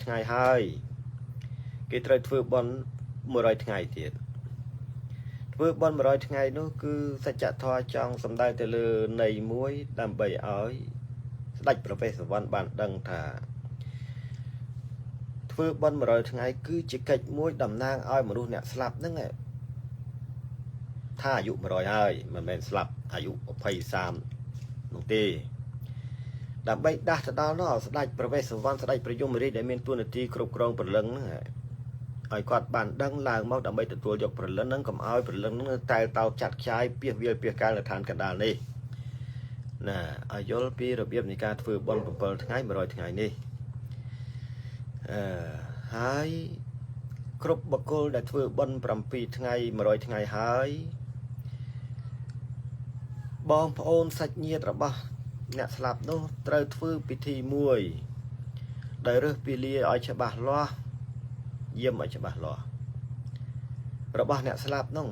ថ្ងៃហើយគេត្រូវធ្វើបន់100ថ្ងៃទៀតធ្វើបន់100ថ្ងៃនោះគឺសច្ចធម៌ចង់សម្ដៅទៅលើនៃមួយដើម្បីឲ្យស្ដេចព្រះវេស្សវណ្ណបានដឹងថាធ្វើបន់100ថ្ងៃគឺជាកិច្ចមួយតំណាងឲ្យមនុស្សអ្នកស្លាប់ហ្នឹងថាអាយុ100ហើយមិនមែនស្លាប់អាយុ20 30នោះទេដើម្បីដាស់ទៅដល់នោះស្ដេចព្រះវេស្សវណ្ណស្ដេចព្រះយមរាជដែលមានទួនាទីគ្រប់គ្រងព្រលឹងហ្នឹងឲ្យគាត់បានដឹងឡើងមកដើម្បីទទួលយកព្រលឹងហ្នឹងកុំឲ្យព្រលឹងហ្នឹងតែតោចាត់ខ្ចាយពីវាលពីកាលនៅឋានកណ្ដាលនេះណាឲ្យយល់ពីរបៀបនៃការធ្វើបុណ្យ7ថ្ងៃ100ថ្ងៃនេះហើយគ្រប់បុគ្គលដែលធ្វើបុណ្យ7ថ្ងៃ100ថ្ងៃហើយបងប្អូនសាច់ញាតិរបស់អ្នកស្លាប់នោះត្រូវធ្វើពិធីមួយដែលរើសពីលាឲ្យច្បាស់លាស់យាមឲ្យច្បាស់លាស់របស់អ្នកស្លាប់នោះ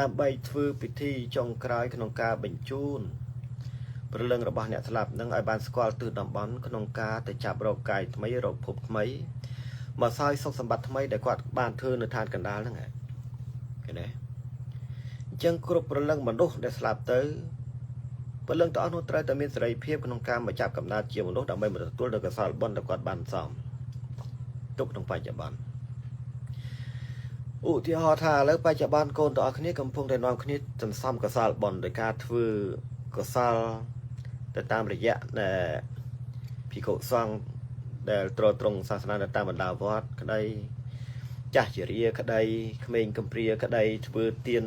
ដើម្បីធ្វើពិធីចុងក្រោយក្នុងការបញ្ជូនព្រលឹងរបស់អ្នកស្លាប់នឹងឲ្យបានស្គាល់ទិសតំបន់ក្នុងការទៅចាប់រកកាយថ្មីរកភពថ្មីមកសោយសុខសម្បត្តិថ្មីដែលគាត់បានធ្វើនៅឋានកណ្ដាលហ្នឹងឃើញទេអញ្ចឹងគ្រប់ព្រលឹងមនុស្សដែលស្លាប់ទៅព្រលឹងទាំងអស់នោះត្រូវតែមានសេរីភាពក្នុងការមកចាប់កំណើតជាមនុស្សដើម្បីមកទទួលនូវកុសលបុណ្យដែលគាត់បានសំទុកក្នុងបច្ចុប្បន្នឧទាហរណ៍ថាឥឡូវបច្ចុប្បន្នកូនទាំងអស់គ្នាកំពុងតែនាំគ្នាសន្សំកុសលបុណ្យដោយការធ្វើកុសលទៅតាមរយៈភិក្ខុសង្ឃដែលទ្រទ្រង់សាសនានៅតាមបណ្ដាវត្តក្តីចាស់ជារាក្តីក្មេងកំព្រាក្តីធ្វើទាន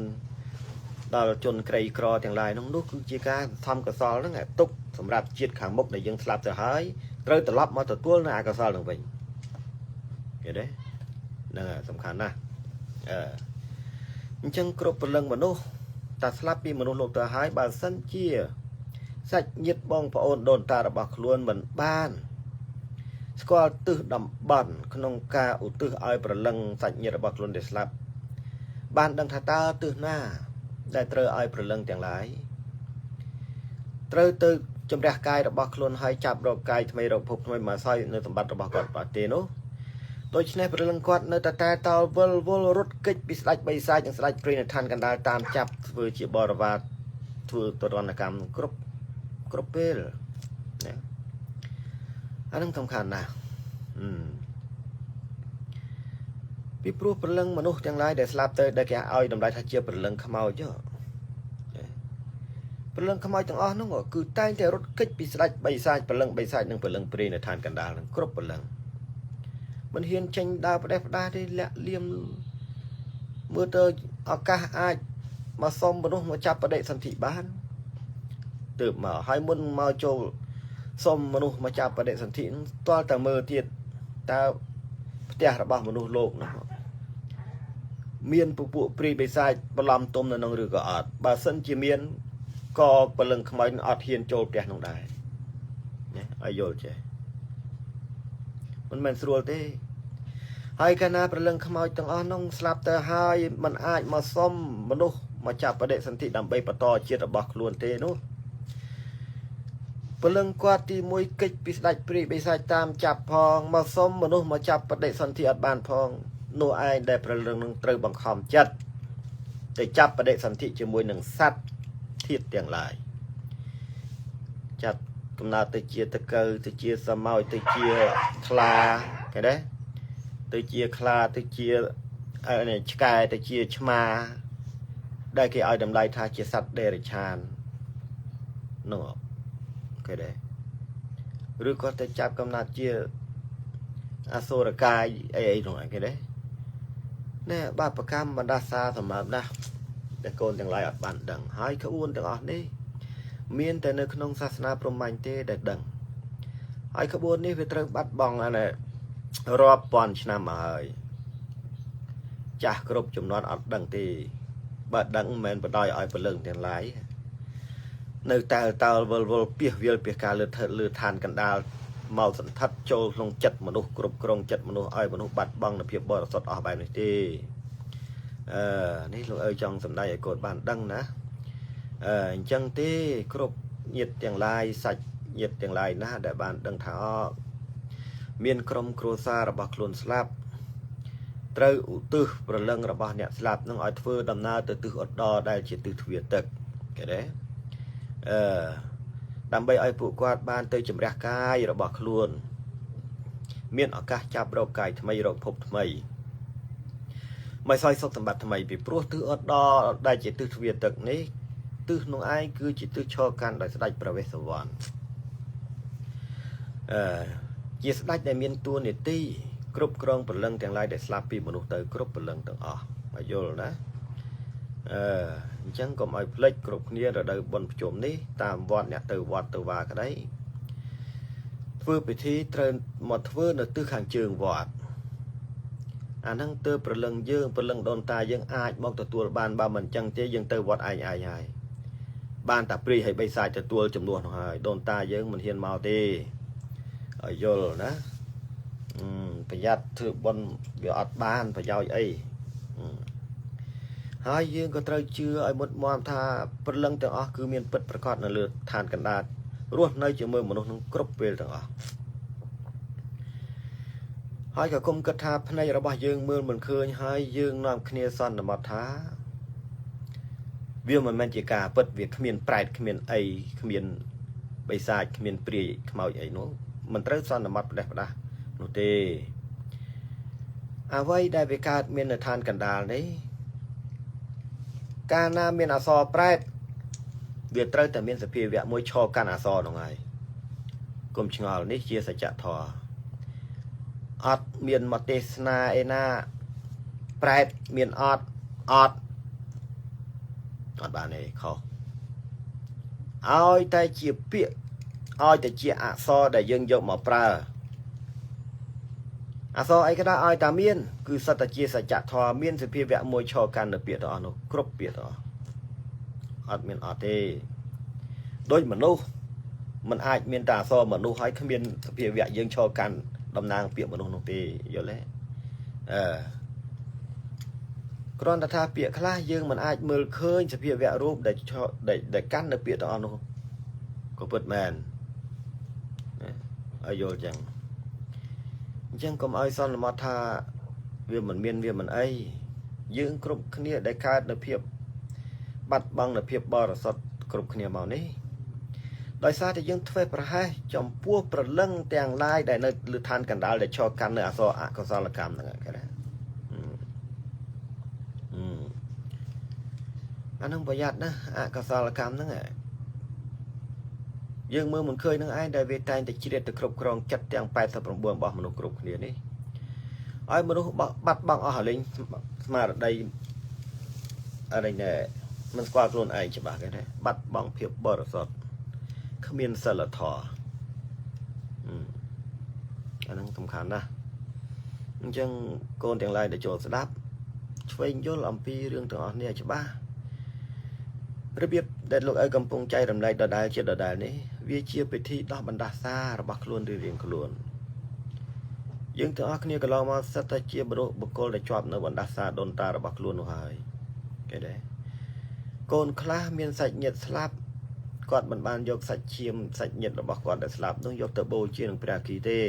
ដល់ជនក្រីក្រទាំងឡាយនោះគឺជាការសន្សំកុសលហ្នឹងទុកសម្រាប់ជាតិខាងមុខដែលយើងស្លាប់ទៅហើយត្រូវត្រឡប់មកទទួលនៅអកុសលនឹងវិញឃើញទេហ្នឹងសំខាន់ណាស់អញ្ចឹងគ្រប់ព្រលឹងមនុស្សតែស្លាប់ពីមនុស្សលោកទៅហើយបើសិនជាសាច់ញាតិបងប្អូនដូនតារបស់ខ្លួនមិនបានស្គាល់ទិសតំបន់ក្នុងការឧទ្ទិសឲ្យព្រលឹងសាច់ញាតិរបស់ខ្លួនដែលស្លាប់បានដឹងថាតើទិសណាដែលត្រូវឲ្យព្រលឹងទាំងឡាយត្រូវទៅជំរះកាយរបស់ខ្លួនឲ្យចាប់រកកាយថ្មីរកភពថ្មីមកសោយនៅសម្បត្តិរបស់គាត់បាត់ទេនោះដូច្នេះព្រលឹងគាត់នៅតែតល់វល់រត់គេចពីស្ដេចបិសាចនិងស្ដេចព្រាយនៅឋានកណ្ដាលតាមចាប់ធ្វើជាបរិវារធ្វើទរណកម្មគ្រប់ពេលណាអានឹងសំខាន់ណាស់ពីព្រោះព្រលឹងមនុស្សទាំងឡាយដែលស្លាប់ទៅដែលគេឲ្យតម្លៃថាជាព្រលឹងខ្មោចព្រលឹងខ្មោចទាំងអស់នោះគឺតែងតែរត់គេចពីស្ដេចបិសាចព្រលឹងបិសាចនិងព្រលឹងព្រាយនៅឋានកណ្ដាលនឹងគ្រប់ព្រលឹងមិនហ៊ានចេញដើរផ្ដេសផ្ដាសទេលាក់លៀមមើលទៅឱកាសអាចមកសុំមនុស្សមកចាប់បដិសន្ធិបានទើបមកហើយមុនមកចូលសុំមនុស្សមកចាប់បដិសន្ធិនឹងតើតែមើលទៀតតើផ្ទះរបស់មនុស្សលោកនោះមានពពួកព្រាយបិសាចបន្លំទុំនៅក្នុងឬក៏អត់បើសិនជាមានក៏ព្រលឹងខ្មោចអត់ហ៊ានចូលផ្ទះនោះដែរណាឲ្យយល់ចេះមិនមែនស្រួលទេហើយកាលណាព្រលឹងខ្មោចទាំងអស់នោះស្លាប់ទៅហើយมันអាចមកសុំមនុស្សមកចាប់បដិសន្ធិដើម្បីបន្តជាតិរបស់ខ្លួនទេនោះព្រលឹងគាត់ទី1កិច្ចពីស្ដេចព្រាយបិសាចតាមចាប់ផងមកសុំមនុស្សមកចាប់បដិសន្ធិអត់បានផងនោះឯងដែលព្រលឹងនឹងត្រូវបង្ខំចិត្តទៅចាប់បដិសន្ធិជាមួយនឹងសត្វធាតុទាំងឡាយចាប់កំណើតទៅជាតកៅទៅជាសមោចទៅជាខ្លាឃើញទេទៅជាខ្លាទៅជាឆ្កែទៅជាឆ្មាដែលគេឲ្យតម្លៃថាជាសត្វដេរឆាននោះឃើញទេឬក៏ទៅចាប់កំណើតជាអសុរកាយអីនោះឃើញទេណែបាបកម្មបណ្ដាសាសម្រាប់ណាស់តែកូនទាំងឡាយអត់បានដឹងហើយក្បួនទាំងអស់នេះមានតែនៅក្នុងសាសនាព្រហ្មញ្ញទេដែលដឹងហើយក្បួននេះវាត្រូវបាត់បង់រាប់ពាន់ឆ្នាំមកហើយចាស់គ្រប់ចំនួនអត់ដឹងទេបើដឹងមិនមែនបដ ாய் ឲ្យព្រលឹងទាំងឡាយនៅតែតើវល់ពីវាលពីការលើឋានកណ្ដាលមកសន្ធិដ្ឋចូលក្នុងចិត្តមនុស្សគ្រប់គ្រងចិត្តមនុស្សឲ្យមនុស្សបាត់បង់នូវភាពបរិសុទ្ធអស់បែបនេះទេនេះលោកអើយចង់សម្ដែងឲ្យកូនបានដឹងណាអញ្ចឹងទេគ្រប់ញាតិទាំងឡាយសាច់ញាតិទាំងឡាយណាដែលបានដឹងថា miền krom krosaរបស់ខ្លួនស្លាប់ត្រូវឧទ្ទិសប្រលឹងរបស់អ្នកស្លាប់នឹងឲ្យធ្វើដំណើរទៅទិសឧត្តរដែលជាទិសទ្វារទឹកគេទេដើម្បីឲ្យពួកគាត់បានទៅជំរះកាយរបស់ខ្លួនមានឱកាសចាប់រកកាយថ្មីរកភពថ្មីមិនសោយសុខសម្បត្តិថ្មីពីព្រោះទិសឧត្តរដែលជាទិសទ្វារទឹកនេះទិសនោះឯងគឺជាទិសឈរកាន់ដោយស្ដេចព្រះវេស្សវណ្ណជាស្ដេចដែលមានតួនាទីគ្រប់គ្រងព្រលឹងទាំងឡាយដែលស្លាប់ពីមនុស្សទៅគ្រប់ព្រលឹងទាំងអស់មកយល់ណាអញ្ចឹងកុំឲ្យភ្លេចគ្រប់គ្នារដូវបុណ្យភ្ជុំនេះតាមវត្តអ្នកទៅវត្តទៅវាក្តីធ្វើពិធីត្រូវមកធ្វើនៅទិសខាងជើងវត្តអាហ្នឹងទើបព្រលឹងយើងព្រលឹងដូនតាយើងអាចមកទទួលបានបើមិនអញ្ចឹងទេយើងទៅវត្តឯងហើយបានតែព្រីឲ្យបីសាច់ទទួលចំនួននោះហើយដូនតាយើងមិនហ៊ានមកទេឲ្យយល់ណាប្រយ័ត្នធ្វើបុណ្យវាអត់បានប្រយោជន៍អីហើយយើងក៏ត្រូវជឿឲ្យមុតមមថាព្រលឹងទាំងអស់គឺមានពិតប្រាកដនៅលើឋានកណ្ដាលរស់នៅជាមួយមនុស្សនឹងគ្រប់ពេលទាំងអស់ហើយក៏គុំគិតថាភ្នែករបស់យើងមើលមិនឃើញហើយយើងនាំគ្នាសន្មតថាវាមិនមែនជាការពិតវាគ្មានប្រែតគ្មានអីគ្មានបិសាចគ្មានព្រាយខ្មោចអីនោះមិនត្រូវសន្មតផ្ដេសផ្ដាស់នោះទេអ្វីដែលវាកើតមាននៅឋានកណ្ដាលនេះកាលណាមានអសរប្រែតវាត្រូវតែមានសភាវៈមួយឈរកាន់អសរនោះហើយកុំឆ្ងល់នេះជាសច្ចធម៌អត់មានមកទេសនាឯណាប្រែតមានអត់បានទេខុសឲ្យតែជាពាក្យឲ្យតែជាអក្សរដែលយើងយកមកប្រើអក្សរអីក៏ដោយឲ្យតែមានគឺសត្វតែជាសច្ចធម៌មានសភាវៈមួយឈរកាន់នៅពាក្យទាំងអស់នោះគ្រប់ពាក្យទាំងអស់អត់មានអត់ទេដូចមនុស្សมันអាចមានតែអក្សរមនុស្សហើយគ្មានសភាវៈយើងឈរកាន់តំណាងពាក្យមនុស្សនោះទេយល់ទេគ្រាន់តែថាពាក្យខ្លះយើងមិនអាចមើលឃើញសភាវៈរូបដែលកាន់នៅពាក្យទាំងអស់នោះក៏ពិតមែនឲ្យយល់ចឹងអញ្ចឹងកុំឲ្យសន្មតថាវាមិនមានវាមិនអីយើងគ្រប់គ្នាដែលកើតនៅភាពបាត់បង់នៅភាពបរិសុទ្ធគ្រប់គ្នាមកនេះដោយសារតែយើងធ្វើប្រហែសចំពោះប្រលឹងទាំងឡាយដែលនៅលើឋានកណ្ដាលដែលឈរកាន់នៅអសរអកុសលកម្មហ្នឹងគេណាអានឹងប្រយ័ត្នណាអកុសលកម្មហ្នឹងយើងមើលមិនឃើញនឹងឯងដែលវាតែងតែជ្រៀតទៅគ្រប់គ្រងចិត្តទាំង89របស់មនុស្សគ្រប់គ្នានេះឲ្យមនុស្សបាត់បង់អស់រលែងស្មារតីអរិញណែមិនស្គាល់ខ្លួនឯងច្បាស់គេទេបាត់បង់ភាពបរិសុទ្ធគ្មានសិលធម៌អានឹងសំខាន់ណាស់អញ្ចឹងកូនទាំងឡាយដែលចូលស្ដាប់ឆ្វេងយល់អំពីរឿងទាំងអស់នេះឲ្យច្បាស់របៀបដែលលោកឪកំពុងចែករំលែកដដែលជាដដែលនេះវាជាពិធីដោះបណ្ដាសារបស់ខ្លួនរៀងៗខ្លួនយើងទាំងអស់គ្នាកន្លងមកសិតតែជាបុគ្គលដែលជាប់នៅបណ្ដាសាដូនតារបស់ខ្លួននោះហើយគេដែរកូនខ្លះមានសាច់ញាតិស្លាប់គាត់មិនបានយកសាច់ឈាមសាច់ញាតិរបស់គាត់ដែលស្លាប់នោះយកទៅបូជានឹងព្រះអគ្គីទេ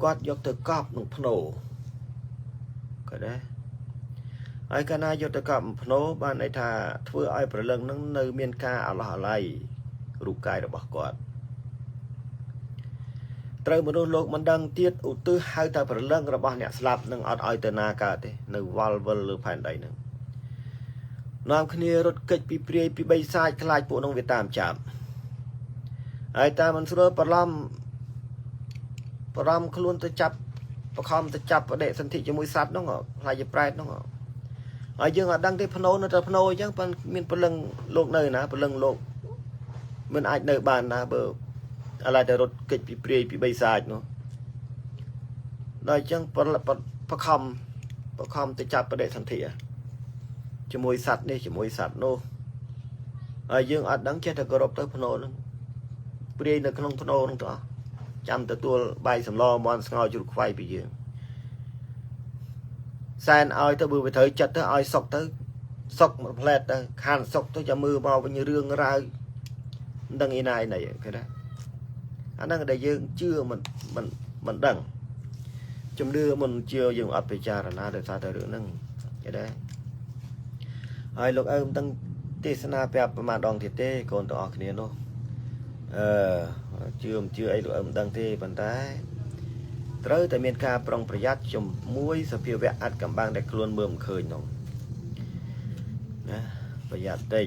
គាត់យកទៅកប់នឹងភ្នោក៏ដែរហើយកាលណាយកទៅកប់ភ្នោបានន័យថាធ្វើឲ្យប្រលឹងនឹងនៅមានការអាឡោះអាល័យរូបកាយរបស់គាត់ត្រូវមនុស្សលោកមិនដឹងទៀតឧទ្ទិសហៅតែប្រលឹងរបស់អ្នកស្លាប់នឹងអត់ឲ្យទៅណាកើតទេនៅវល់វិលលើផែនដីនឹងនាំគ្នារត់គេចពីព្រាយពីបីសាច់ខ្លាចពួកនោះវាតាមចាប់ហើយតែមិនស្រួលប្រឡំខ្លួនទៅចាប់បខំទៅចាប់បដិសន្ធិជាមួយសត្វនោះខ្លាចជាប្រែតនោះហើយយើងអត់ដឹងទេភ្នោនៅតែភ្នោអញ្ចឹងប៉ុន្តែមានព្រលឹងលោកនៅណាព្រលឹងលោកមិនអាចនៅបានណាបើឥឡូវតែរត់គេចពីព្រាយពីបីសាច់នោះដល់អញ្ចឹងបខំទៅចាប់បដិសន្ធិជាមួយសត្វនេះជាមួយសត្វនោះហើយយើងអត់ដឹងចេះតែគោរពទៅភ្នោនឹងព្រាយនៅក្នុងភ្នោនឹងទៅចាំទទួលបាយសម្លមន់ស្ងោរជ្រូកខ្វៃពីយើងសែនឲ្យទៅបើវាត្រូវចិត្តទៅឲ្យសុកទៅសុកមួយផ្លែតទៅខានសុកទៅចាំមើលមកវិញរឿងរ៉ាវមិនដឹងឯណាឯណីគេណាអាហ្នឹងដែលយើងជឿមិន mình đằng chấm đưa mình chưa dùng ấp về cha là để sao tới được nâng cái đấy ai lúc em tăng tê sana pẹp mà đòn thiệt tê còn tỏ cái này đâu chưa ấy lúc em tăng tê bàn tay tới tại miền ca prongประหยัด chùm muốiสภีวะอัดกำบังได้คล้วนเมื่อมเคยน้องนะประหยัดได้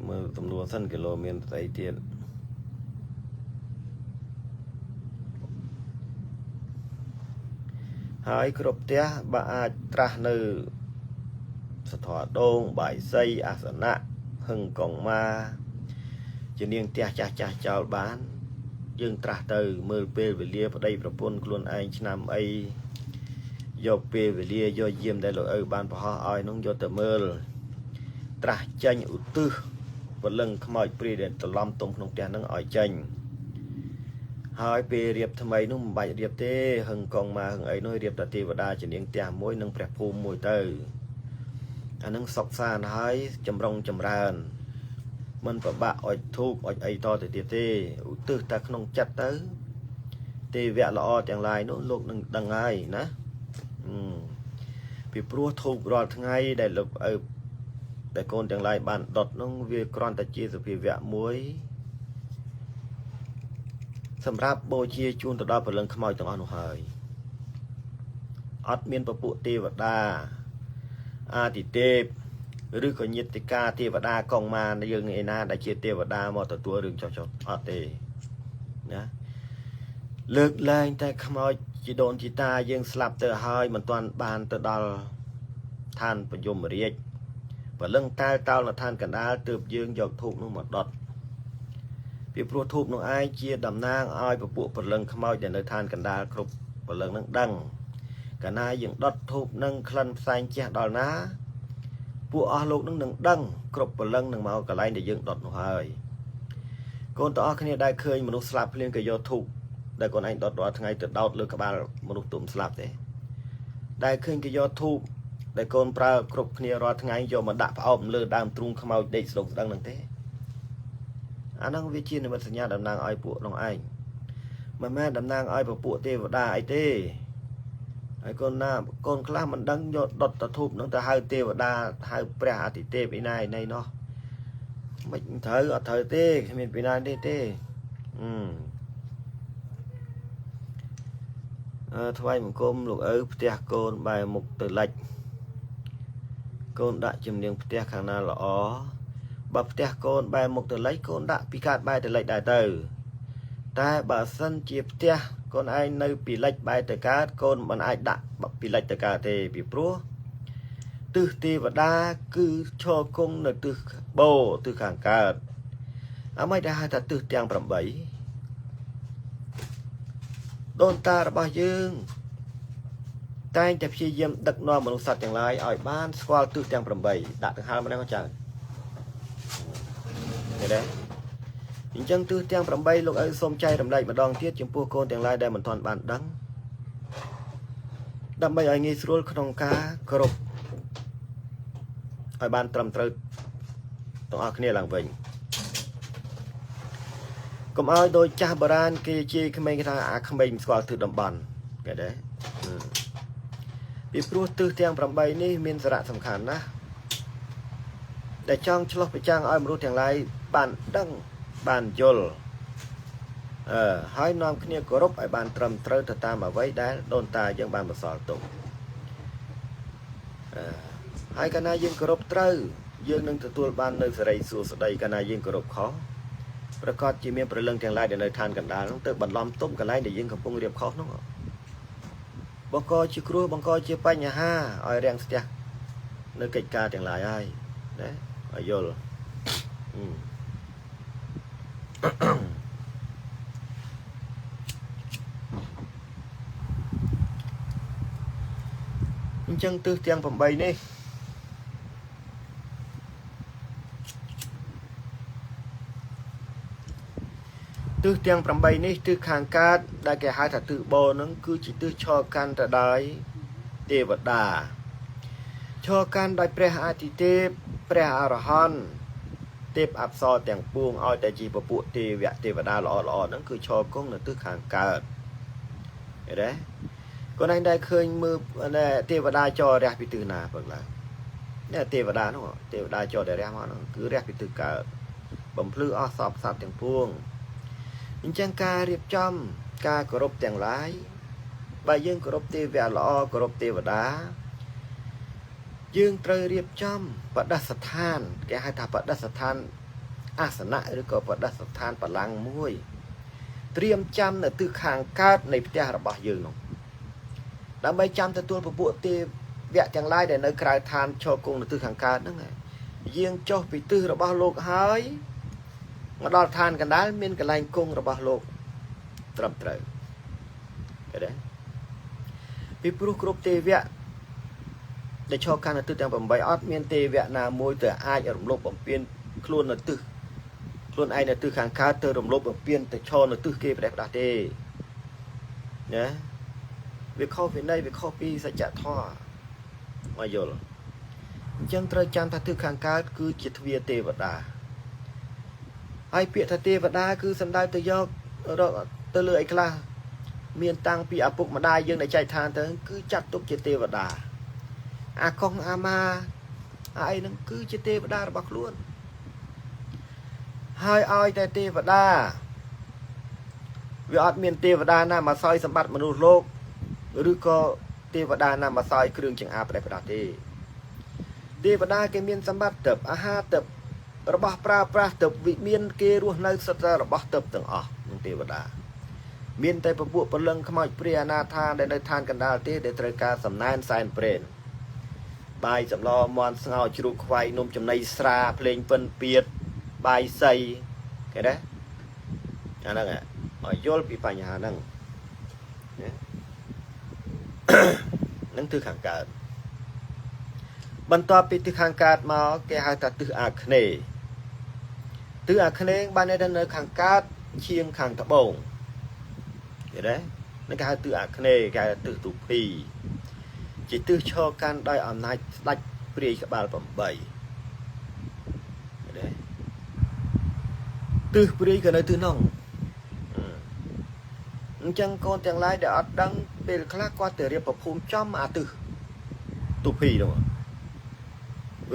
เมื่อจำนวนสั้นกิโลเมตรใส่เตียนหายครบเตี้ยบาอาตราเนื้อสะท้อนโด่งใบไส้อาสนะหึงกองมาจะเนียงเตี้ยจ่าเจ้าบ้านยังตราเตอเมื่อเปรเวลียพอได้ประพนคลวนไอ้ชนำไอ้ยกเปรเวลียยเยี่ยมได้เลยบ้านพออ้อยน้องยเตเมื่อตราจันอุตุบนเรื่องขโมยปรีเด่นตลอมตรงขนมเตียนนั่งอ้อยจันหายเปรเรียบทำไมนุ่มใบเรียบเต้หึงกองมาหึงไอ้น้อยเรียบตาตีวดาจะเนียงเตี้ยมวยนั่งแปรภูมิมวยเตออันนั่งสอกซานหายจำรงจำรานมันประบะอ้อยทุบอ้อยไอต่อแต่เต้อุตุตาขนมจัดเตอเตแวะละอออย่างไรนู้นโลกนั่งดังไงนะปีปลัวทุบรอดทั้งไงได้หลบแต่คนอย่างไรบ้านดดน้องเวียกรอนตะจีสุพีแวะมวยสำหรับโบเชียจูนตะดอผลเรื่องขโมยต่างอ่อนหายอัดเมียนประปุเทวดาอาติเทพหรือก็ยิติกาเทวดากองมาในยังไงนะได้เชียเทวดามอตัวตัวเรื่องจอดอัดเตนะเลิกแรงแต่ขโมยจีโดนจีตายังสลับเตอหายมันตอนบานเตอดอลท่านประยมเรียกว่าเรื่องตายเต้าละท่านกันได้เติบยืงหยอกถูกน้องหมดดอดพี่ปลัวถูกน้องไอเชียดำนางอ้อยประปุผลเรื่องขโมยอย่างในท่านกันได้ครบผลเรื่องนั่งดังกันนายยังดอดถูกนั่งคลันใส่เจ้าดอลนะผู้อ้อลูกนั่งหนึ่งดังครบผลเรื่องหนึ่งเมากระไรในยังดอดน้องไอคนต่อขณะได้เคยมนุษย์สลับเลี้ยงกับโยถูกได้คนไอ้ดอดทั้งไงติดดอดเลือกกับบ้านมนุษย์ตุ่มสลับได้เคยกับโยถูกได้คนปลากรบเนียรอทั้งไงโยมาดับเอาเลือดดามตรุงขมเอาเด็กสลบดังนั่งเต้อันนั้นวิจิตรในบรรสัญญาดำนางอ้อยปุน้องไอ้แม่ดำนางอ้อยปุเทวดาไอเต้ไอ้คนหน้าคนคลามันดังโยดดตะทุบน้องแต่หายเทวดาหายเปรอะติเต้ไปนายในเนาะไม่เถอะเถอะเต้ไม่ไปนายเต้ทวายมันกลมลูกเตียโกนใบหมกตือเล็กโกนđã chìm niềngเตียข้างหน้าหล่อบับเตียโกนใบหมกตือเล็กโกนđãพิการใบตือเล็กได้เตอแต่บาสันจีบเตียโกนไอในปีเล็กใบตือการโกนมันไอđãบับปีเล็กตือการเตปีปลัวตือตีวัดดาคือโชกงในตือโบตือข้างการไม่ได้ให้แต่ตือเตียงปรำใบโดนตาระบายยืงแต่จะพยายามดักนอนมนุษย์สัตว์อย่างไรอ้อยบ้านสควอลตื้อแตงปรำใบดักถึงห้ามันได้ก็จังเห็นไหมยิ่งจังตื้อแตงปรำใบลูกสมใจรำไรมาดองเทียดจมพูโกนอย่างไรได้มันทอนบานดังดำใบอ้อยงี้สรุลขนมกากรบอ้อยบ้านตรำตรึต้องเอาเนี่ยหลังเวงก็เอาโดยจ่าโบราณกีจีขมิ้นทางอาขมิ้นสกอตถือดำบันก็ได้ปีปลัวตื้อเตียงปรำใบนี่มีสาระสำคัญนะแต่จ้องฉลองไปจ้างอ้อยมรุษอย่างไรบ้านดังบ้านยลให้น้อมขึ้นกรบไอ้บ้านตรำเตอตามมาไว้ได้โดนตายังบ้านมาสอดตุ่มให้กันนายยังกรบเตอยังนึงตัวบ้านในสระสูสดายกันนายยังกรบเขาประกอบจีเมียประเรื่องแทงไรเดี๋ยวในทานกันดาต้องเติมบันล้อมต้มกันไรเดี๋ยวยิงกับพงเรียบเขาน้องบังกอชิครูบังกอชิปัญญาห้าอ้อยแรงเสียในกิจการแทงไรไอ้เนี่ยอ้อยโยลจังตื้อเตียงผมใบนี่ตื้อเตียงปรำใบนี่ตื้อขางการได้แก่หายถัดตื้อโบนั่นคือจิตื้อชอการแต่ได้เทวดาชอการได้เปรหาติเทพเปรหาอรหัน ទេពអប្សរទាំងពួងឲ្យតែជាពពួកទេវៈទេវតាល្អល្អហ្នឹងគឺឈរគង់នៅទិសខាងកើតឃើញទេគាត់ឯងដែលឃើញមើលទេវតាចររះពីទិសណាបើឡើងនេះទេវតានោះទេវតាចរដែលរះមកហ្នឹងគឺរះពីទិសកើតបំភ្លឺអស់សពសត្វទាំងពួងអញ្ចឹងការរៀបចំការគោរពទាំងឡាយបើយើងគោរពទេវៈល្អគោរពទេវតាយើងត្រូវរៀបចំបដិស្ថានគេហៅថាបដិស្ថានអាសនៈឬក៏បដិស្ថានបល្ល័ង្កមួយត្រៀមចាំនៅទិសខាងកើតនៃផ្ទះរបស់យើងនោះដើម្បីចាំទទួលពពួកទេវៈទាំងឡាយដែលនៅក្រៅឋានឈរគង់នៅទិសខាងកើតហ្នឹងយើងចុះពីទិសរបស់លោកហើយមកដល់ឋានកណ្ដាលមានកន្លែងគង់របស់លោកត្រឹមត្រូវឃើញទេពីព្រោះគ្រប់ទេវៈដែលឈរកាន់នៅទិសទាំង8អត់មានទេវៈណាមួយទៅអាចរំលោភបំពានខ្លួននៅទិសខ្លួនឯងនៅទិសខាងកើតទៅរំលោភបំពានទៅឈរនៅទិសគេប្រទេសផ្ដាស់ទេណាវាខុសពីនៃវាខុសពីសច្ចធម៌មកយល់អញ្ចឹងត្រូវចាំថាទិសខាងកើតគឺជាទ្វារទេវតាហើយពាក្យថាទេវតាគឺសំដៅទៅយកទៅលើអីខ្លះមានតាំងពីឪពុកម្ដាយយើងដែលចែកឋានទៅគឺចាត់ទុកជាទេវតាអាកុងអាម៉ាអីហ្នឹងគឺជាទេវតារបស់ខ្លួនហើយឲ្យតែទេវតាវាអត់មានទេវតាណាមកសោយសម្បត្តិមនុស្សលោកឬក៏ទេវតាណាមកសោយគ្រឿងចង្អាប្រទេសផ្ដាស់ទេទេវតាគេមានសម្បត្តិទឹកអាហារទឹករបស់ប្រើប្រាស់ទឹកវិមានគេរស់នៅសិតតែរបស់ទឹកទាំងអស់នឹងទេវតាមានតែពពួកពលឹងខ្មោចព្រាយអនាថាដែលនៅឋានកណ្ដាលទេដែលត្រូវការសំណែនសែនព្រេនបាយសម្លមន់ស្ងោជ្រូកខ្វៃនំចំណីស្រាភ្លេងពិនពៀតបាយសីឃើញទេអាហ្នឹងឲ្យយល់ពីបញ្ហាហ្នឹងនឹងទិសខាងកើតបន្ទាប់ពីទិសខាងកើតមកគេហៅថាទិសអាគ្នេយ៍ទិសអាគ្នេយ៍បាននៅខាងកើតឈៀងខាងត្បូងឃើញទេនឹងគេហៅទិសអាគ្នេយ៍គេហៅទិសទូភីជាទិសឈរកាន់ដោយអំណាចស្ដេចព្រាយក្បាល8ឃើញទេទិសព្រាយក៏នៅទិសនោះអញ្ចឹងកូនទាំងឡាយដែលអត់ដឹងពេលខ្លះគាត់ទៅរៀបប្រភូមិចំអាទិសទូភីនោះ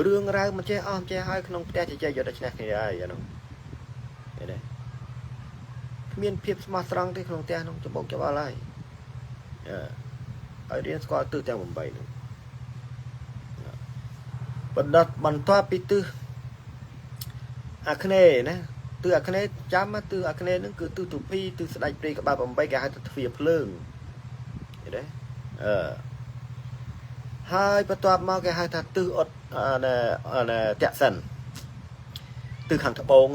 រឿងរ៉ាវមិនចេះអស់មិនចេះហើយក្នុងផ្ទះជជែកយកតែឈ្នះគ្នាហើយអានោះឃើញទេគ្មានភាពស្មោះត្រង់ទេក្នុងផ្ទះនោះច្បោកច្បល់ហើយឲ្យរៀនស្គាល់ទិសទាំង8នោះបណ្ដិតបន្ទាប់ពីទិសអាគ្នេយ៍ណាទិសអាគ្នេយ៍ចាំទិសអាគ្នេយ៍ហ្នឹងគឺទិសទូភីទិសស្ដេចព្រាយក្បាល8គេហៅថាទ្វារភ្លើងឃើញទេហើយបន្ទាប់មកគេហៅថាទិសអត់តក្សិណទិសខាងត្បូង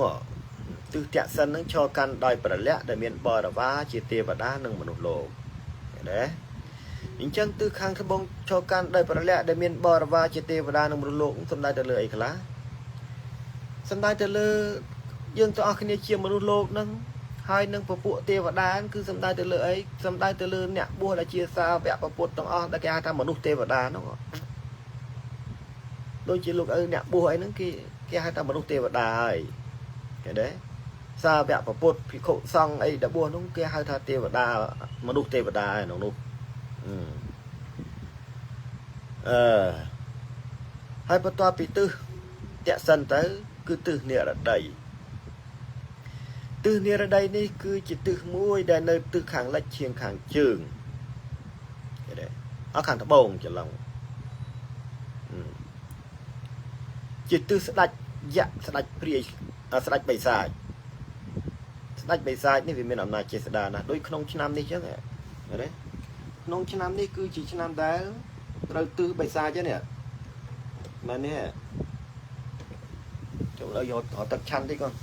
ទិសតក្សិណហ្នឹងឈរកាន់ដោយប្រល័ក្ខដែលមានបរិវារជាទេវតានិងមនុស្សលោកឃើញទេអញ្ចឹងទិសខាងត្បូងឈរកាន់ដោយប្រល័ក្ខដែលមានបរិវារជាទេវតានិងមនុស្សលោកសំដៅទៅលើអីខ្លះសំដៅទៅលើយើងទាំងអស់គ្នាជាមនុស្សលោកហ្នឹងហើយនឹងពពួកទេវតាគឺសំដៅទៅលើអីសំដៅទៅលើអ្នកបួសដែលជាសាវកពពុទ្ធទាំងអស់ដែលគេហៅថាមនុស្សទេវតាហ្នឹងដូចជាលោកឪអ្នកបួសអីហ្នឹងគេហៅថាមនុស្សទេវតាហើយឃើញទេសាវកពពុទ្ធភិក្ខុសង្ឃអីដែលបួសហ្នឹងគេហៅថាទេវតាមនុស្សទេវតាឯនោះហើយបន្ទាប់ពីទិសតក្សិណទៅគឺទិសនិរតីទិសនិរតីនេះគឺជាទិសមួយដែលនៅទិសខាងលិចឈៀងខាងជើងឃើញទេអត់ខាងត្បូងច្រឡំជាទិសស្ដេចយៈស្ដេចព្រាយស្ដេចបិសាចស្ដេចបិសាចនេះវាមានអំណាចចេស្តាណាស់ដូចក្នុងឆ្នាំនេះចឹងឃើញទេក្នុងឆ្នាំនេះគឺជាឆ្នាំដែលត្រូវទិសបិសាចនេះមែនទេចូលឲ្យយកទឹកឆាន់តិចគាត់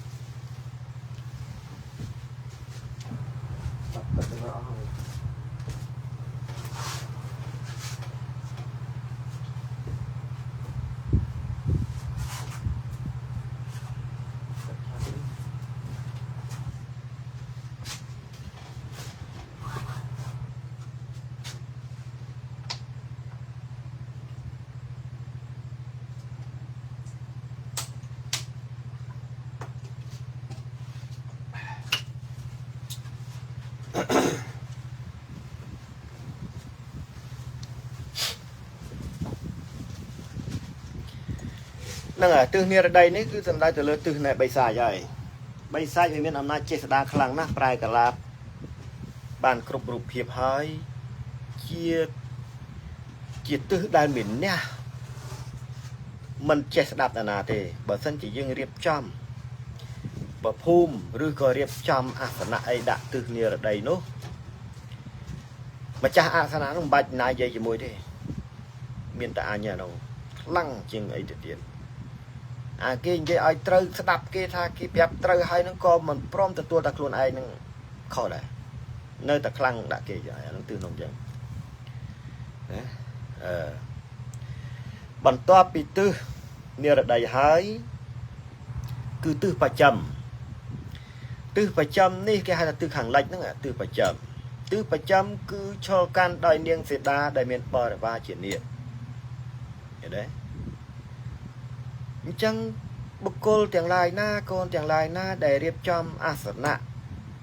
นั่นแหละตื้อเนี่ยใดนี่คือสำได้แต่เลยตื้อในใบสายใหญ่ใบสายมีอำนาจเจษฎาคลังนะปลายกะลาบ้านครบรูปเพียบหายเจียตื้อได้หมิ่นเนี่ยมันเจษฎานาเตบ่สันจะยังเรียบจำบ่ภูมิหรือก็เรียบจำอาสนะไอ้ดะตื้อเนี่ยใดโน้มาจ้าอาสนะต้องบัดนายใหญ่จมวยเด้มีแต่อันเนี่ยเราลังจริงไอ้เดียนเกณฑ์จะไอ้ตรึสดับเกท่าเกแบบตรึให้นั่งก็มันพร้อมแต่ตัวตะครุนไอ้นั่งเข้าได้เนื้อตะคลังดะเกย์ใหญ่นั่งตื่นนงจังบรรทัดปีตื้อเนี่ยระดับหายคือตื้อประจำนี่แกให้ตื้อขังเล็กนั่งตื้อประจำคือชอการได้เนียงเสดาได้เมียนปอร์ว่าเฉียนเนี่ยเห็นไหมจังบุคคลแต่งลายหน้าโกนแต่งลายหน้าได้เรียบจำอาสนะ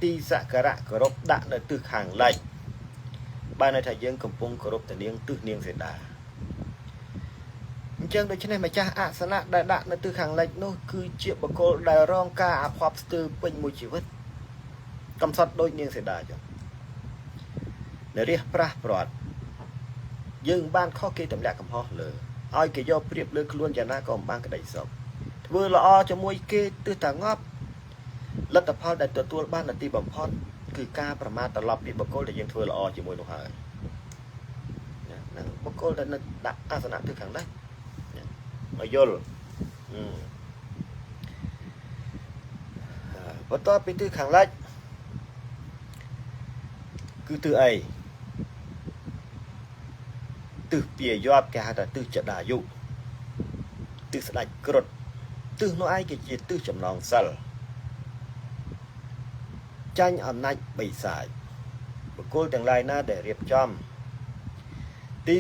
ตีสักการะกรบดะในตื้อขังเล็กบ้านในไทยยังกำปงกรบแต่เนียงตื้อเนียงเสดาจังโดยเฉพาะมาจ้าอาสนะได้ดะในตื้อขังเล็กนู้คือเจียบบุคคลได้ร้องกาอาภพสตือเป็นมวยชีวิตกำสัดโดยเนียงเสดาจังในเรียกพระปลอดยังบ้านข้อเกยตำแหลกกำพอเลยอ้อยเกยยอเปรียบเลยคล้วนจากหน้ากองบ้านกระไดศพเวลาอ้อจะมวยเกยตื้อต่างงอบรัฐพาได้ตัวบ้านตีบำพอดคือการประมาทตลอดปีบกแต่ยังเวลาอ้อจะมวยลงหายนั่งบกได้นั่งดักอาสนะตื้อขังได้มาโยลพอต่อไปตื้อขังไล่คือตื้อไอตื้อเปียยอดแกหาแต่ตื้อจะด่ายุตื้อสลายกรดตื้อน้อยกิจตื้อจำลองสัลจันอำนาจใบสายบุคคลแต่งลายหน้าได้เรียบจำตี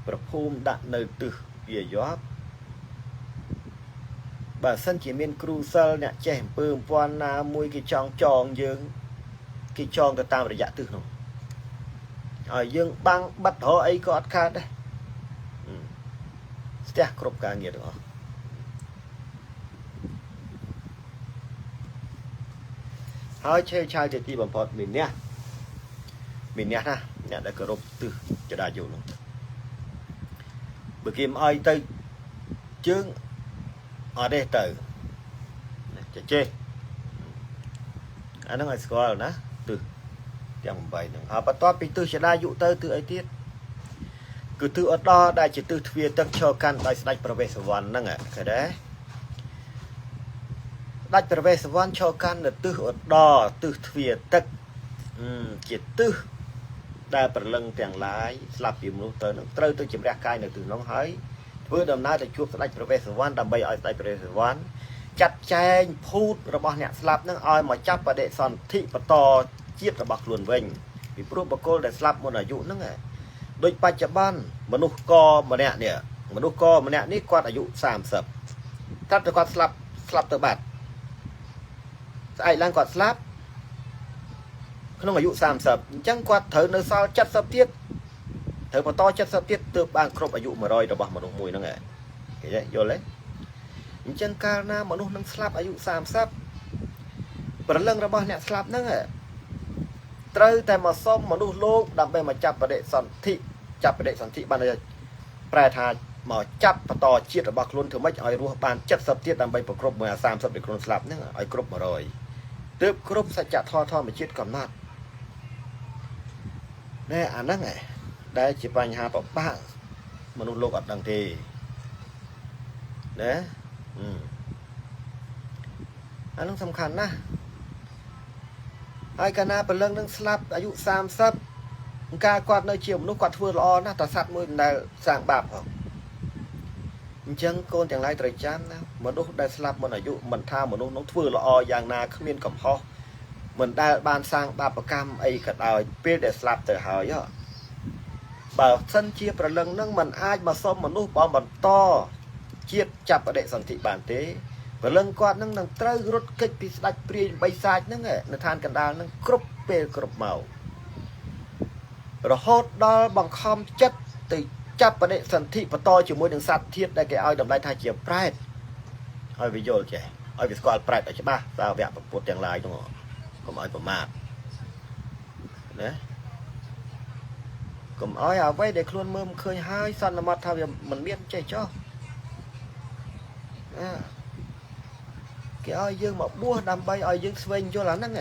ประภูมิดักในตื้อเปียยอดบาสันจีเมียนครูสัลเนี่ยแจ่มเปิมปวนนามวยกิจจองยืงกิจจองตามระยะตื้อหนยังบังบัดหัวไอ้กอดขาดได้เสียครบการเงียบหรอหายเชยชายจะตีบำพอดมินเนี่ยนะเนี่ยได้กระรบตื้อจะได้อยู่ลงเมื่อกี้ไอ้เตยจึงได้เตยจะเจอันนั้นไอ้สกอลนะตื้ออย่างใบหนึ่งปัตตาปีตื้อจะได้อยู่ตื้อไอ้ทิศคือตื้ออดอได้จะตื้อทวีตั้งโชกันได้สไลด์ประเวศวันนั่งเคยได้ได้ประเวศวันโชกันเดือตื้ออดอตื้อทวีตั้งจิตตื้อได้ประลังแต่งลายสลับอยู่มือเตอร์นั่งตื้อจิมรักกายหนึ่งตื้อน้องหายเพื่อดำน้าจะជួบสไลด์ประเวศวันดำใบอ้อยสไลด์ประเวศวันจัดแจงพูดระบอบเนี่ยสลับนั่งอ้อยมาจับประเดศอนที่ปตอเจี๊ยบระบักล้วนเวงมีพวกบุคคลได้สลับหมดอายุนั่งไงโดยปัจจุบันมนุษย์กอมาเนี่ยมนุษย์กอมาเนี่ยนี่กว่าอายุ30ถ้าจะกว่าสลับตัวบัดไอ้ล่างกว่าสลับเขาต้องอายุ30จังกว่าเธอเนื้อซาวจัดสับเทียดเธอพอต่อจัดสับเทียดตัวบางครบอายุมา100ระบักมนุษย์มวยนั่งไงเห็นไหมโยนเลยจังการน่ามนุษย์นั่งสลับอายุ30ประเรื่องระบักเนี่ยสลับนั่งไงเตยแต่มาซ่อมมนุษย์โลกดำไปมาจับประเดสันติบ้านเลยแปรธามาจับปต่อเชียดบักลุนถึงไม่ไอ้รัวบานจัดสับเทียดดำไปประครบมา30เด็กคนสลับนั่งไอ้ครบมาเลยเติบครบสัจจะท่อมาเชียดกำนัดแน่อันนั่งไงได้จีปัญหาปะป้ามนุษย์โลกอัดดังทีเนี่ยอันนั้นสำคัญนะไอ้กันนาเป็นเรื่องนึงสลับอายุ30การกวาดในเฉียวมนุษย์กวาดเฟื่อรอนะแต่สัตว์มือได้สร้างบาปเหรอจังโกนอย่างไรตรจานนะมนุษย์ได้สลับมันอายุมันท่ามนุษย์น้องเฟื่อรออย่างนาขมิ้นกับพ่อเหมือนได้บานสร้างบาปประกรรมไอ้กระดาษเปรี้ยได้สลับแต่หายอ่ะบ่าวสันเชียประเรื่องนึงมันอาจมาซ่อมมนุษย์ปอมบันต้อเชียบจับประเดสันติบานเต้ ព្រលឹងគាត់នឹងត្រូវរត់គេចពីស្ដេចព្រាយបីសាច់ហ្នឹងនៅឋានកណ្ដាលហ្នឹងគ្រប់ពេលគ្រប់ម៉ោងរហូតដល់បង្ខំចិត្តទៅចាប់បដិសន្ធិបន្តជាមួយនឹងសត្វធាតុដែលគេឲ្យតម្លៃថាជាប្រែតឲ្យវាយល់ចេះឲ្យវាស្គាល់ប្រែតឲ្យច្បាស់សាវកពុទ្ធទាំងឡាយហ្នឹងកុំឲ្យប្រមាថណាកុំឲ្យអ្វីដែលខ្លួនមើលមិនឃើញហើយសន្មត់ថាវាមិនមានចេះចោះគេឲ្យយើងមកបួសដើម្បីឲ្យយើងស្វែងយល់អាហ្នឹង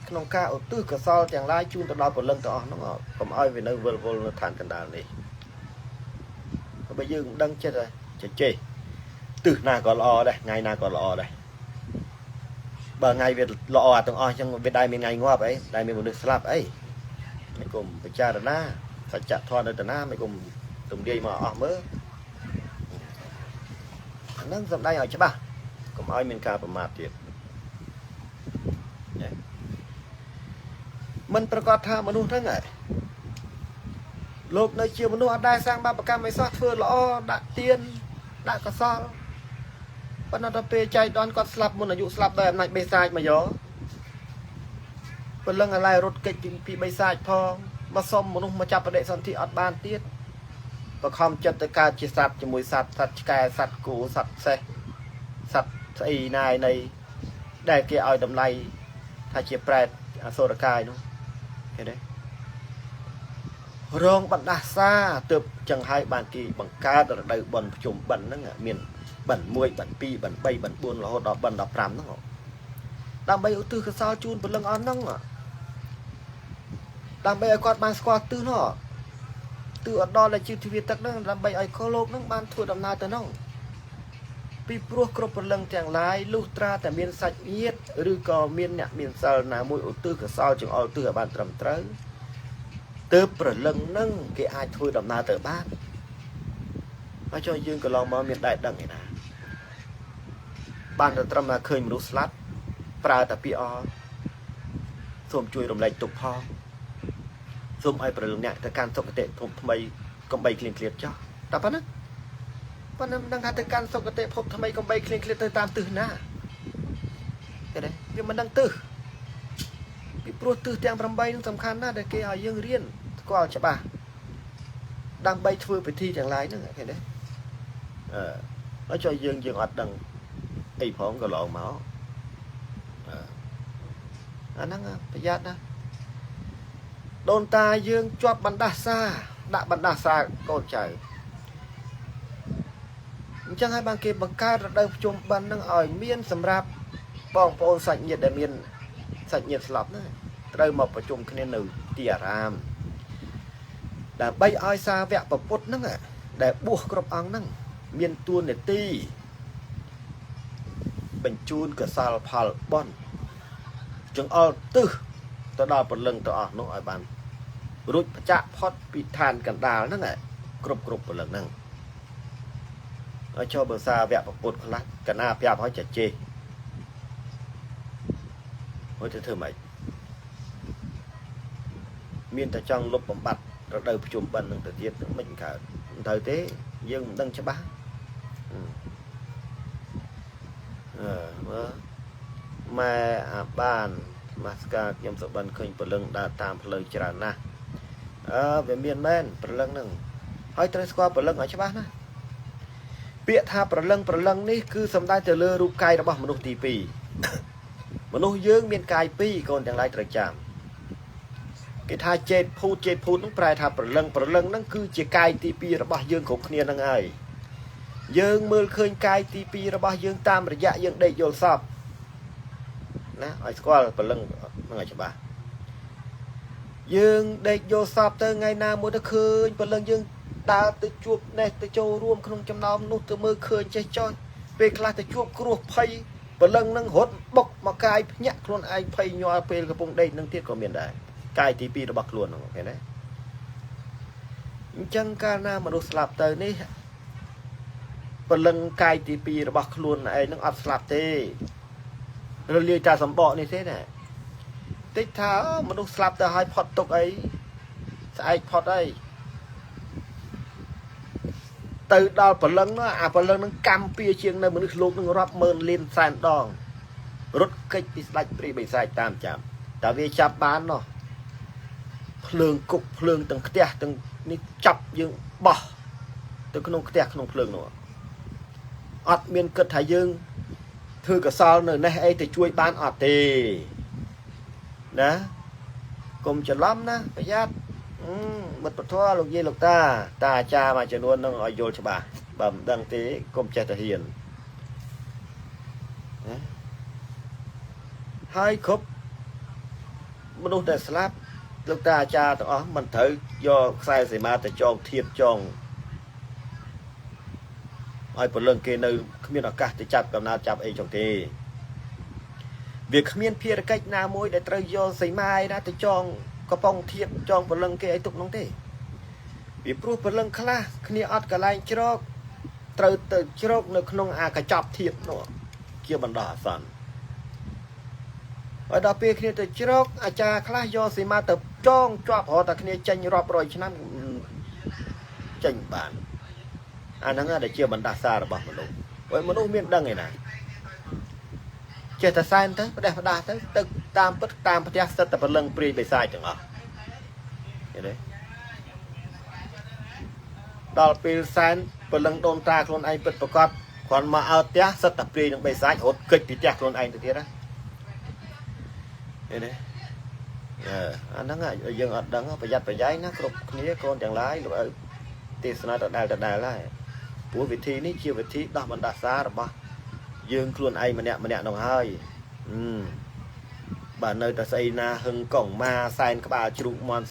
ក្នុងការឧទ្ទិសកុសលទាំងឡាយជូនទៅដល់ព្រលឹងទាំងអស់ហ្នឹងកុំឲ្យវានៅវិលវល់នៅឋានកណ្ដាលនេះបើយើងមិនដឹងចិត្តហើយចេះទិសណាក៏ល្អដែរថ្ងៃណាក៏ល្អដែរបើថ្ងៃវាល្អទាំងអស់អញ្ចឹងវាដែរមានថ្ងៃងាប់អីដែរមានមនុស្សស្លាប់អីមិនគុំពិចារណាសច្ចធម៌នៅតាណាមិនគុំទំលាយមកអស់មើលអាហ្នឹងសំដែងឲ្យច្បាស់កុំឲ្យមានការប្រមាថទៀតមិនប្រកាសថាមនុស្សហ្នឹងឯងលោកនៅជាមនុស្សអត់ដែលសាងបាបកម្មអីសោះធ្វើល្អដាក់ទៀនដាក់កសលប៉ុន្តែដល់ពេលចៃដន្យគាត់ស្លាប់មុនអាយុស្លាប់ដោយអំណាចបេសាចមកយកព្រលឹងអាឡៃរត់គេចពីបេសាចផងមកសុំមនុស្សមកចាប់បដិសន្ធិអត់បានទៀតបខំចិត្តទៅកើតជាសត្វជាមួយសត្វឆ្កែសត្វគោសត្វសេះសត្វស្អីណាយនៃដែលគេឲ្យតម្លៃថាជាប្រែតអសុរកាយនោះឃើញទេរងបណ្ដាសាទើបចឹងហើយបានគេបង្កើតរដូវបន់ប្រជុំបិណ្ឌហ្នឹងមានបិណ្ឌ1បិណ្ឌ2បិណ្ឌ3បិណ្ឌ4រហូតដល់បិណ្ឌ15ហ្នឹងដើម្បីឧទ្ទិសកុសលជូនព្រលឹងអស់ហ្នឹងដើម្បីឲ្យគាត់បានស្គាល់ទិសនោះទិសអត់ដល់ដែលជាទិវាទឹកហ្នឹងដើម្បីឲ្យកលោកហ្នឹងបានធ្វើដំណើរទៅនោះពីព្រោះគ្រប់ព្រលឹងទាំងឡាយលុះត្រាតែមានសាច់ញាតិឬក៏មានអ្នកមានសិលណាមួយឧទ្ទិសកុសលចង្អុលទិសឲ្យបានត្រឹមត្រូវទើបព្រលឹងហ្នឹងគេអាចធ្វើដំណើរទៅបានហើយចុះយើងក៏ឡងមកមានដែរដឹងឯណាបានតែត្រឹមតែឃើញមនុស្សស្លាប់ប្រើតែពាក្យអសូមជួយរំលែកទុក្ខផងសូមឲ្យព្រលឹងអ្នកទៅកាន់សុគតិភពថ្មីកំបីឃ្លៀងឃ្លាតចោះតែប៉ុណ្ណាប៉ុន្តែមិនដឹងថាទៅកាន់សុគតិភពថ្មីកំបីឃ្លៀងឃ្លាតទៅតាមទិសណាឃើញទេវាមិនដឹងទិសពីព្រោះទិសទាំង8នឹងសំខាន់ណាស់ដែលគេឲ្យយើងរៀនស្គាល់ច្បាស់ដើម្បីធ្វើពិធីទាំងឡាយហ្នឹងឃើញទេឲ្យចុះយើងអត់ដឹងអីផងក៏ឡងមកអាហ្នឹងប្រយ័ត្នណាដូនតាយើងជាប់បណ្ដាសាដាក់បណ្ដាសាកូនចៅអញ្ចឹងហើយបានគេបង្កើតរដូវប្រជុំបិណ្ឌហ្នឹងឲ្យមានសម្រាប់បងប្អូនសាច់ញាតិដែលមានសាច់ញាតិស្លាប់ហ្នឹងត្រូវមកប្រជុំគ្នានៅទីអារាមដើម្បីឲ្យសាវកពុទ្ធហ្នឹងដែលបួសគ្រប់អង្គហ្នឹងមានទួនាទីបញ្ជូនកសលផលបុណ្យចង្អុលទិសទៅដល់ព្រលឹងទៅអស់នោះឲ្យបានរួចបច្ចៈផុតពីឋានកណ្ដាលហ្នឹងគ្រប់ព្រលឹងហ្នឹងឲ្យចូលបើសាវកពុទ្ធខ្លះកណាប្រាប់ឲ្យចេះហើយទៅធ្វើម៉េចមានតែចង់លុបបំបត្តិរដូវប្រជុំបិណ្ឌនឹងទៅទៀតមិនកើតមិនត្រូវទេយើងមិនដឹងច្បាស់មើលម៉ែអាបានមកស្ការខ្ញុំសុបិនឃើញព្រលឹងដើរតាមផ្លូវច្រើនណាស់វាមានមែនព្រលឹងហ្នឹងហើយត្រូវស្គាល់ព្រលឹងឲ្យច្បាស់ណាពាក្យថាព្រលឹងនេះគឺសំដៅទៅលើរូបកាយរបស់មនុស្សទី2មនុស្សយើងមានកាយ2កូនទាំងឡាយត្រូវចាំគេថាចេតភូតហ្នឹងប្រែថាព្រលឹងហ្នឹងគឺជាកាយទី2របស់យើងគ្រប់គ្នាហ្នឹងហើយយើងមើលឃើញកាយទី2របស់យើងតាមរយៈយើងដេកយល់សពណាឲ្យស្គាល់ព្រលឹងហ្នឹងឲ្យច្បាស់យើងដេកយល់សពទៅថ្ងៃណាមួយទៅឃើញព្រលឹងយើងដើរទៅជួបនេះទៅចូលរួមក្នុងចំណោមនោះទៅមើលឃើញចេះចោះពេលខ្លះទៅជួបគ្រោះភ័យព្រលឹងហ្នឹងរត់បុកមកកាយភ្ញាក់ខ្លួនឯងភ័យញ័រពេលកំពុងដេកនឹងទៀតក៏មានដែរកាយទី2របស់ខ្លួនហ្នឹងឃើញទេអញ្ចឹងកាលណាមនុស្សស្លាប់ទៅនេះព្រលឹងកាយទី2របស់ខ្លួនឯងហ្នឹងអត់ស្លាប់ទេរលាយតែសម្បកនេះទេណាតិចថាមនុស្សស្លាប់ទៅហើយផុតទុកអីស្អែកផុតអី từ đó phần lưng nó phần lưng nó cam pia chiêng nơi mình lúc nó rắp mơn lên sàn đòn rút cách bị lạch bị sai tam chạm tại vì chạp bán nó lương cục lương từng cái từng ní chập dương bỏ từ cái nông cái nông lương nữa ọt miền cực thái dương thư cả sao nữa này ấy thì chui bán ọt thì đó cùng chờ lắm đó phải giác một thoa lục dây lục ta cha mà chờ luôn nó ở vô cho bà bẩm đăng tế cùng trẻ thể hiện hai khúc một đôi để slap lúc ta cha đó mình thử do sai gì mà để cho thiệt chồng ai một lần kia nơi không biết là cả thì chặt cầm nào chặt ấy trong thì việc không biết phía cách nào môi để trời do giấy mai đã để cho có bông thiệt cho một lần kia ấy tục nóng thế vì pru một lần khá khi ọt cả lại chọc trời từ chọc nơi không cả chọc thiệt nữa kia bằng đỏ sẵn ở đó phía khi từ chọc cha khá do giấy mai tập trong chọc họ ta khi tranh rộp rồi chứ năm tranh bản anh nói để chia bắn đá xa rồi bảo mình luôn, với mình uống miếng đằng này này, chơi ta sai tới, đá tới, tam bất giác tất tập lần pre bị sai chẳng ạ, đấy, đó pre sai bất lần đồn tra con anh bấtประกอบ còn mà ở tiếc tất tập pre nó bị sai hốt kịch bị tiếc con anh từ tiếc đó, đấy, anh nói giờ ở đằng phải giặt phải giấy nó cột kia con chẳng lái rồi ở tiền nó đào lại của vị thi ní chiều vị thi đó mình đã xa rồi ba dương luôn ai mà nè đồng hơi bà nơi ta xây na hưng cổng ma sai các bà chịu mòn